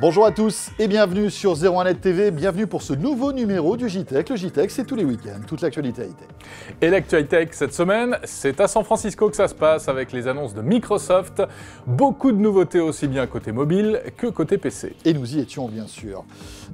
Bonjour à tous et bienvenue sur 01net TV, bienvenue pour ce nouveau numéro du JTech. Le JTech, c'est tous les week-ends, toute l'actualité high-tech. Et l'actualité tech cette semaine, c'est à San Francisco que ça se passe avec les annonces de Microsoft. Beaucoup de nouveautés aussi bien côté mobile que côté PC. Et nous y étions bien sûr.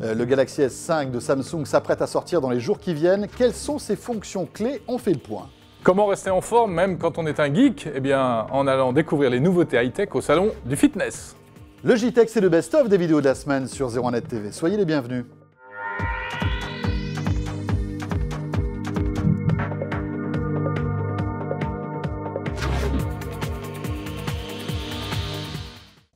Le Galaxy S5 de Samsung s'apprête à sortir dans les jours qui viennent. Quelles sont ses fonctions clés? On fait le point. Comment rester en forme même quand on est un geek? Eh bien, en allant découvrir les nouveautés high-tech au salon du fitness. Le JTech, c'est le best-of des vidéos de la semaine sur 01net TV. Soyez les bienvenus.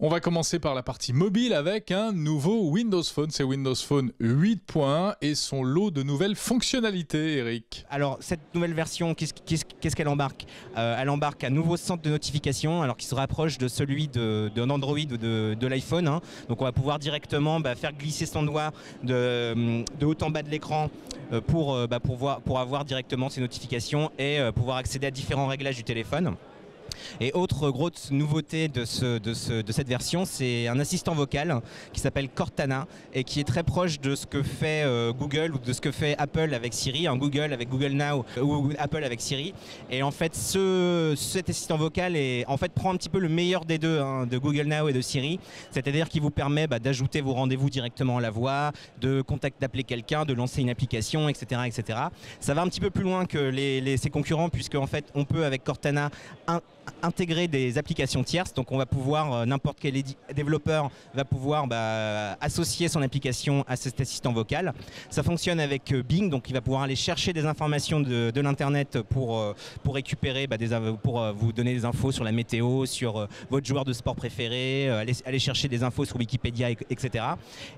On va commencer par la partie mobile avec un nouveau Windows Phone. C'est Windows Phone 8.1 et son lot de nouvelles fonctionnalités, Eric. Alors, cette nouvelle version, qu'est-ce qu'elle embarque? Elle embarque un nouveau centre de notification, alors qui se rapproche de celui d'un Android ou de l'iPhone. Hein. Donc, on va pouvoir directement faire glisser son doigt de haut en bas de l'écran pour avoir directement ces notifications et pouvoir accéder à différents réglages du téléphone. Et autre grosse nouveauté de cette version, c'est un assistant vocal qui s'appelle Cortana et qui est très proche de ce que fait Google ou de ce que fait Apple avec Siri, hein, Google avec Google Now ou Apple avec Siri. Et en fait, cet assistant vocal prend un petit peu le meilleur des deux, hein, de Google Now et de Siri. C'est-à-dire qu'il vous permet d'ajouter vos rendez-vous directement à la voix, d'appeler quelqu'un, de lancer une application, etc., etc. Ça va un petit peu plus loin que ses concurrents puisque en fait, on peut avec Cortana intégrer des applications tierces, donc on va pouvoir, n'importe quel développeur va pouvoir associer son application à cet assistant vocal. Ça fonctionne avec Bing, donc il va pouvoir aller chercher des informations de l'internet pour récupérer, pour vous donner des infos sur la météo, sur votre joueur de sport préféré, aller chercher des infos sur Wikipédia, etc.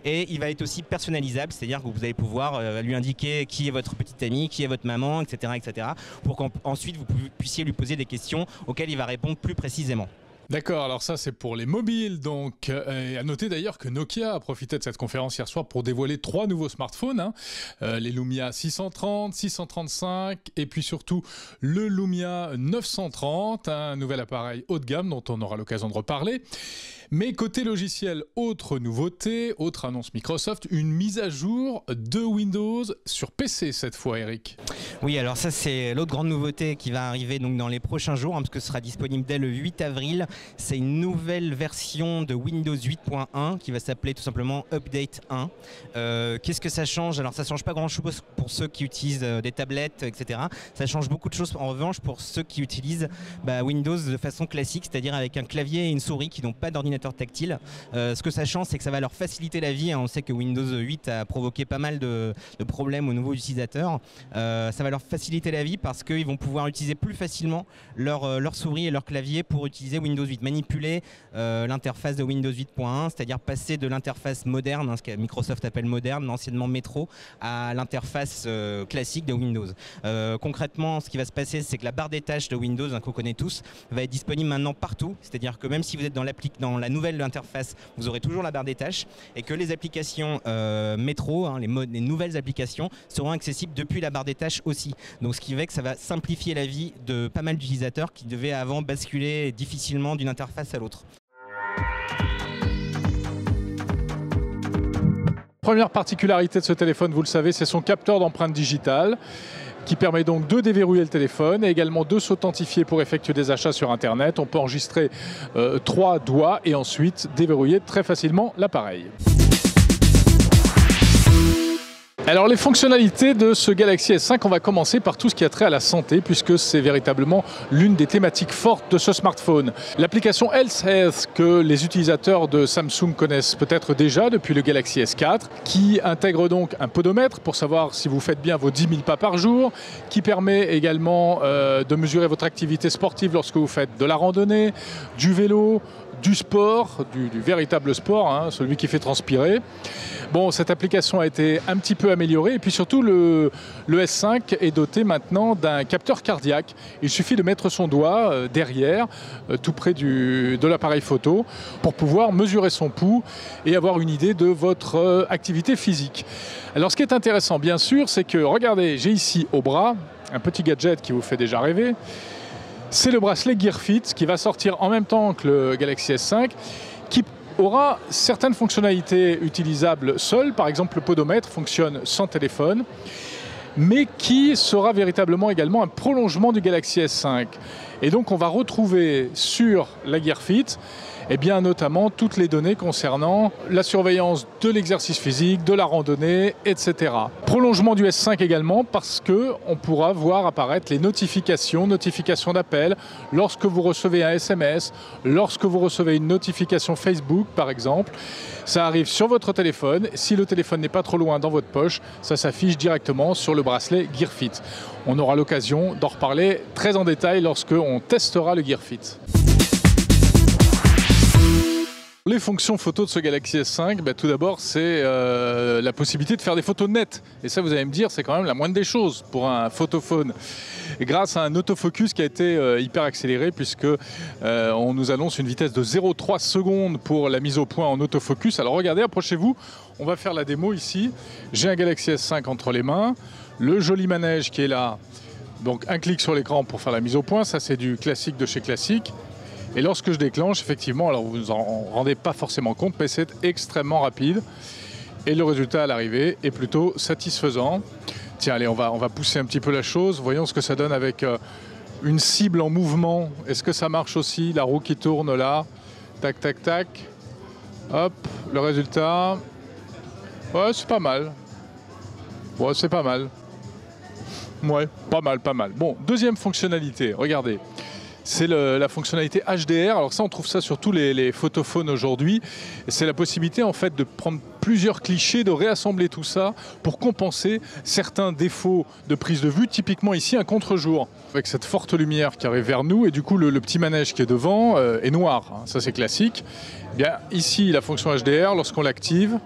Et il va être aussi personnalisable, c'est-à-dire que vous allez pouvoir lui indiquer qui est votre petite amie, qui est votre maman, etc., etc. pour qu'ensuite vous puissiez lui poser des questions auxquelles il va répondre plus précisément. D'accord, alors ça c'est pour les mobiles, donc à noter d'ailleurs que Nokia a profité de cette conférence hier soir pour dévoiler 3 nouveaux smartphones, hein. Les Lumia 630, 635 et puis surtout le Lumia 930, un nouvel appareil haut de gamme dont on aura l'occasion de reparler. Mais côté logiciel, autre nouveauté, autre annonce Microsoft, une mise à jour de Windows sur PC cette fois, Eric. Oui, alors ça c'est l'autre grande nouveauté qui va arriver donc dans les prochains jours, hein, parce que ce sera disponible dès le 8 avril. C'est une nouvelle version de Windows 8.1 qui va s'appeler tout simplement Update 1. Qu'est-ce que ça change? Alors ça change pas grand-chose pour ceux qui utilisent des tablettes, etc. Ça change beaucoup de choses en revanche pour ceux qui utilisent Windows de façon classique, c'est-à-dire avec un clavier et une souris qui n'ont pas d'ordinateur tactile. Ce que ça change, c'est que ça va leur faciliter la vie. Hein. On sait que Windows 8 a provoqué pas mal de problèmes aux nouveaux utilisateurs. Ça va leur faciliter la vie parce qu'ils vont pouvoir utiliser plus facilement leur souris et leur clavier pour utiliser Windows 8, manipuler l'interface de Windows 8.1, c'est-à-dire passer de l'interface moderne, hein, ce que Microsoft appelle moderne, anciennement métro, à l'interface classique de Windows. Concrètement, ce qui va se passer, c'est que la barre des tâches de Windows, hein, qu'on connaît tous, va être disponible maintenant partout. C'est-à-dire que même si vous êtes dans la nouvelle interface, vous aurez toujours la barre des tâches et que les applications métro, hein, les nouvelles applications, seront accessibles depuis la barre des tâches aussi. Donc ce qui fait que ça va simplifier la vie de pas mal d'utilisateurs qui devaient avant basculer difficilement d'une interface à l'autre. Première particularité de ce téléphone, vous le savez, c'est son capteur d'empreinte digitale qui permet donc de déverrouiller le téléphone et également de s'authentifier pour effectuer des achats sur Internet. On peut enregistrer 3 doigts et ensuite déverrouiller très facilement l'appareil. Alors les fonctionnalités de ce Galaxy S5, on va commencer par tout ce qui a trait à la santé puisque c'est véritablement l'une des thématiques fortes de ce smartphone. L'application Health que les utilisateurs de Samsung connaissent peut-être déjà depuis le Galaxy S4 qui intègre donc un podomètre pour savoir si vous faites bien vos 10 000 pas par jour, qui permet également de mesurer votre activité sportive lorsque vous faites de la randonnée, du vélo, du sport, du véritable sport, hein, celui qui fait transpirer. Bon, cette application a été un petit peu améliorée et puis surtout le S5 est doté maintenant d'un capteur cardiaque. Il suffit de mettre son doigt derrière, tout près de l'appareil photo, pour pouvoir mesurer son pouls et avoir une idée de votre activité physique. Alors ce qui est intéressant bien sûr, c'est que, regardez, j'ai ici au bras un petit gadget qui vous fait déjà rêver. C'est le bracelet Gear Fit qui va sortir en même temps que le Galaxy S5, qui aura certaines fonctionnalités utilisables seules. Par exemple, le podomètre fonctionne sans téléphone, mais qui sera véritablement également un prolongement du Galaxy S5. Et donc on va retrouver sur la Gear Fit eh bien, notamment toutes les données concernant la surveillance de l'exercice physique, de la randonnée, etc. Prolongement du S5 également parce qu'on pourra voir apparaître les notifications d'appel lorsque vous recevez un SMS, lorsque vous recevez une notification Facebook par exemple. Ça arrive sur votre téléphone. Si le téléphone n'est pas trop loin dans votre poche, ça s'affiche directement sur le bracelet Gear Fit. On aura l'occasion d'en reparler très en détail lorsque on testera le Gear Fit. Les fonctions photo de ce Galaxy S5, tout d'abord, c'est la possibilité de faire des photos nettes. Et ça, vous allez me dire, c'est quand même la moindre des choses pour un photophone. Et grâce à un autofocus qui a été hyper accéléré, puisque on nous annonce une vitesse de 0,3 secondes pour la mise au point en autofocus. Alors regardez, approchez-vous, on va faire la démo ici. J'ai un Galaxy S5 entre les mains, le joli manège qui est là. Donc un clic sur l'écran pour faire la mise au point, ça c'est du classique de chez classique. Et lorsque je déclenche, effectivement, alors vous ne vous en rendez pas forcément compte, mais c'est extrêmement rapide. Et le résultat à l'arrivée est plutôt satisfaisant. Tiens, allez, on va pousser un petit peu la chose. Voyons ce que ça donne avec une cible en mouvement. Est-ce que ça marche aussi? La roue qui tourne là. Tac, tac, tac. Hop, le résultat. Ouais, c'est pas mal. Ouais, c'est pas mal. Ouais, pas mal, pas mal. Bon, deuxième fonctionnalité, regardez. C'est la fonctionnalité HDR. Alors ça, on trouve ça sur tous les photophones aujourd'hui. C'est la possibilité en fait de prendre plusieurs clichés, de réassembler tout ça pour compenser certains défauts de prise de vue. Typiquement ici, un contre-jour avec cette forte lumière qui arrive vers nous et du coup le petit manège qui est devant est noir. Hein. Ça, c'est classique. Eh bien, ici, la fonction HDR, lorsqu'on l'active,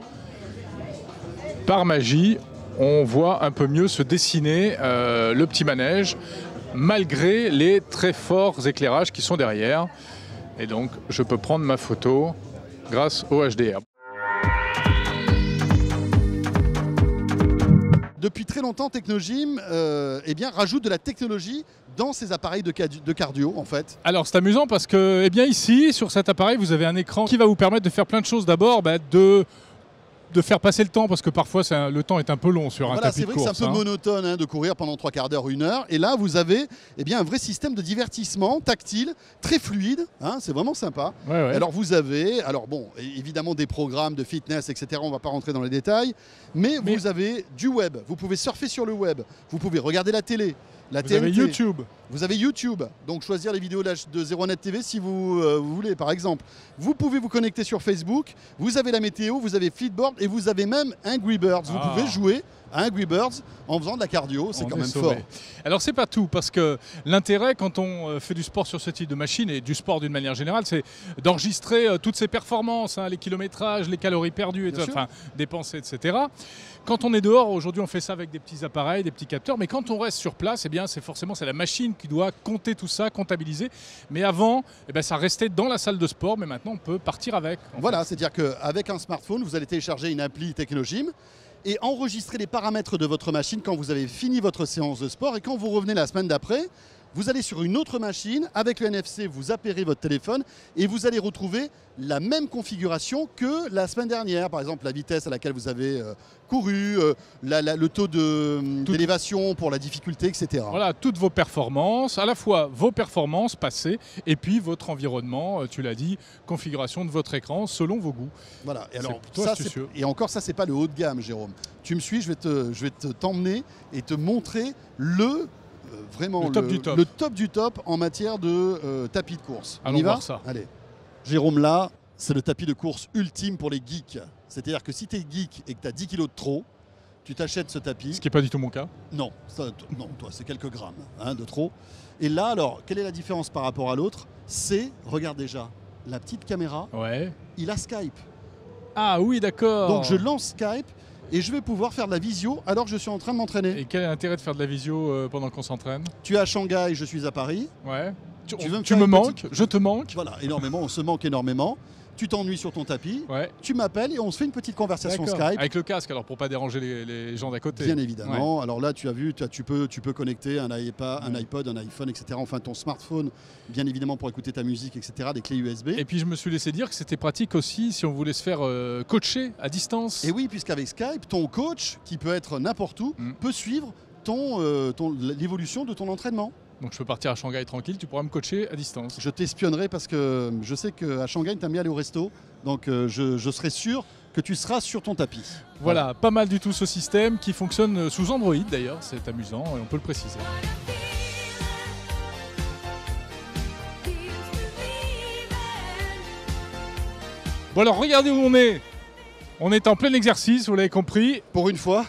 par magie, on voit un peu mieux se dessiner le petit manège, malgré les très forts éclairages qui sont derrière. Et donc, je peux prendre ma photo grâce au HDR. Depuis très longtemps, Technogym rajoute de la technologie dans ces appareils de cardio, en fait. Alors, c'est amusant parce que, ici, sur cet appareil, vous avez un écran qui va vous permettre de faire plein de choses. D'abord, de faire passer le temps, parce que parfois le temps est un peu long sur un tapis de course. C'est vrai que c'est un peu monotone de courir pendant 3/4 d'heure, 1 heure. Et là, vous avez un vrai système de divertissement tactile, très fluide. Hein, c'est vraiment sympa. Ouais. Alors vous avez, évidemment des programmes de fitness, etc. On ne va pas rentrer dans les détails. Mais vous avez du web. Vous pouvez surfer sur le web. Vous pouvez regarder la télé. Vous avez YouTube. Vous avez YouTube, donc choisir les vidéos de 01net TV si vous voulez, par exemple. Vous pouvez vous connecter sur Facebook, vous avez la météo, vous avez Flipboard et vous avez même Angry Birds. Vous pouvez jouer à Angry Birds en faisant de la cardio, c'est quand même fort. Alors c'est pas tout, parce que l'intérêt quand on fait du sport sur ce type de machine, et du sport d'une manière générale, c'est d'enregistrer toutes ses performances, les kilométrages, les calories perdues, dépensées, etc. Quand on est dehors, aujourd'hui on fait ça avec des petits appareils, des petits capteurs, mais quand on reste sur place, c'est la machine qui doit compter tout ça, comptabiliser. Mais avant, ça restait dans la salle de sport, mais maintenant on peut partir avec. Voilà, c'est-à-dire qu'avec un smartphone, vous allez télécharger une appli Technogym et enregistrer les paramètres de votre machine quand vous avez fini votre séance de sport. Et quand vous revenez la semaine d'après, vous allez sur une autre machine, avec le NFC, vous appairez votre téléphone et vous allez retrouver la même configuration que la semaine dernière. Par exemple, la vitesse à laquelle vous avez couru, le taux d'élévation pour la difficulté, etc. Voilà, toutes vos performances, à la fois vos performances passées et puis votre environnement, tu l'as dit, configuration de votre écran selon vos goûts. Voilà, et encore ça, c'est pas le haut de gamme, Jérôme. Tu me suis, je vais t'emmener et te montrer le top du top en matière de tapis de course. Allons voir ça. Allez. Jérôme, là, c'est le tapis de course ultime pour les geeks. C'est-à-dire que si tu es geek et que tu as 10 kilos de trop, tu t'achètes ce tapis. Ce qui n'est pas du tout mon cas. Non, toi, c'est quelques grammes de trop. Et là, alors, quelle est la différence par rapport à l'autre? Regarde déjà, la petite caméra, il a Skype. Ah oui, d'accord. Donc je lance Skype et je vais pouvoir faire de la visio alors que je suis en train de m'entraîner. Et quel est l'intérêt de faire de la visio pendant qu'on s'entraîne? Tu es à Shanghai, je suis à Paris. Ouais. Tu me manques, je te manque. Voilà, énormément, on se manque énormément. Tu t'ennuies sur ton tapis, Ouais. tu m'appelles et on se fait une petite conversation D'accord. Skype. Avec le casque, alors pour pas déranger les gens d'à côté. Bien évidemment. Ouais. Alors là, tu as vu, tu peux connecter un iPod, un iPhone, etc. Enfin, ton smartphone, bien évidemment, pour écouter ta musique, etc. Des clés USB. Et puis je me suis laissé dire que c'était pratique aussi si on voulait se faire coacher à distance. Et oui, puisqu'avec Skype, ton coach, qui peut être n'importe où, peut suivre l'évolution de ton entraînement. Donc je peux partir à Shanghai tranquille, tu pourras me coacher à distance. Je t'espionnerai parce que je sais qu'à Shanghai, tu aimes bien aller au resto. Donc je serai sûr que tu seras sur ton tapis. Voilà, pas mal du tout ce système qui fonctionne sous Android d'ailleurs, c'est amusant et on peut le préciser. Bon alors regardez où on est. On est en plein exercice, vous l'avez compris. Pour une fois,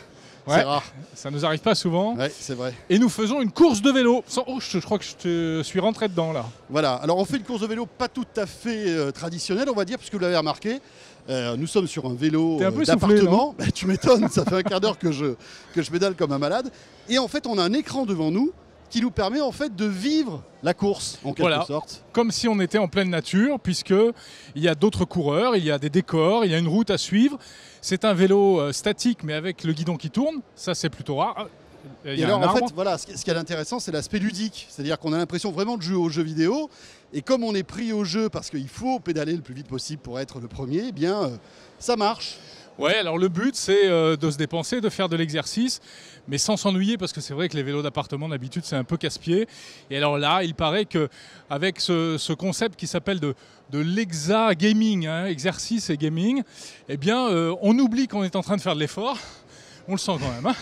Ouais, c'est rare. ça nous arrive pas souvent. Ouais, c'est vrai. Et nous faisons une course de vélo. Oh, je crois que je te suis rentré dedans là. Voilà, alors on fait une course de vélo pas tout à fait traditionnelle, on va dire, puisque vous l'avez remarqué. Nous sommes sur un vélo T'es un peu soufflé, d'appartement. Bah, tu m'étonnes, ça fait un quart d'heure que je pédale comme un malade. Et en fait, on a un écran devant nous qui nous permet en fait de vivre la course, en quelque Voilà. sorte. Comme si on était en pleine nature, puisque il y a d'autres coureurs, il y a des décors, il y a une route à suivre. C'est un vélo statique, mais avec le guidon qui tourne. Ça, c'est plutôt rare. Il y Et a alors un en fait, arbre. voilà, ce qui est intéressant, c'est l'aspect ludique. C'est-à-dire qu'on a l'impression vraiment de jouer aux jeux vidéo. Et comme on est pris au jeu parce qu'il faut pédaler le plus vite possible pour être le premier, eh bien, ça marche. Ouais, alors le but, c'est de se dépenser, de faire de l'exercice, mais sans s'ennuyer, parce que c'est vrai que les vélos d'appartement, d'habitude, c'est un peu casse-pied. Et alors là, il paraît qu'avec ce concept qui s'appelle de l'exa gaming, hein, exercice et gaming, eh bien, on oublie qu'on est en train de faire de l'effort. On le sent quand même. Hein.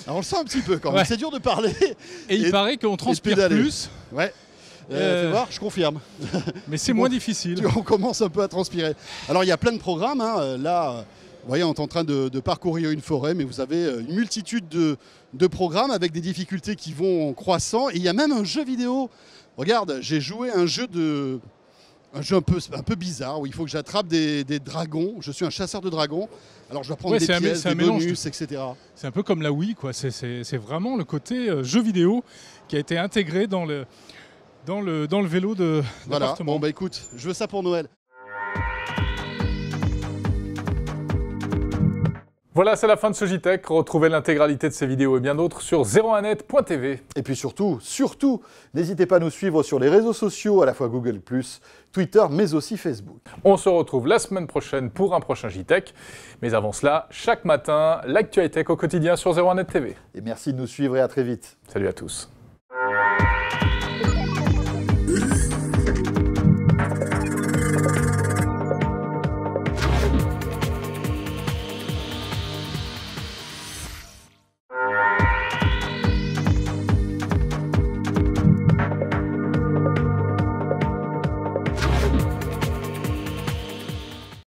Alors on le sent un petit peu quand même. Ouais. C'est dur de parler. Et il paraît qu'on transpire pédaler. plus, Ouais. Fais voir, je confirme. mais c'est moins difficile. On commence un peu à transpirer. Alors il y a plein de programmes. Hein. Là, vous voyez, on est en train de parcourir une forêt, mais vous avez une multitude de programmes avec des difficultés qui vont en croissant. Et il y a même un jeu vidéo. Regarde, j'ai joué un jeu un peu bizarre où il faut que j'attrape des dragons. Je suis un chasseur de dragons. Alors je dois prendre des pièces, des bonus, etc. C'est un peu comme la Wii, quoi. C'est vraiment le côté jeu vidéo qui a été intégré dans le vélo Voilà, d'appartement. bon bah écoute, je veux ça pour Noël. Voilà, c'est la fin de ce JTech. Retrouvez l'intégralité de ces vidéos et bien d'autres sur 01net.tv. Et puis surtout, n'hésitez pas à nous suivre sur les réseaux sociaux, à la fois Google+, Twitter, mais aussi Facebook. On se retrouve la semaine prochaine pour un prochain JTech. Mais avant cela, chaque matin, l'actu high-tech au quotidien sur 01net TV. Et merci de nous suivre et à très vite. Salut à tous.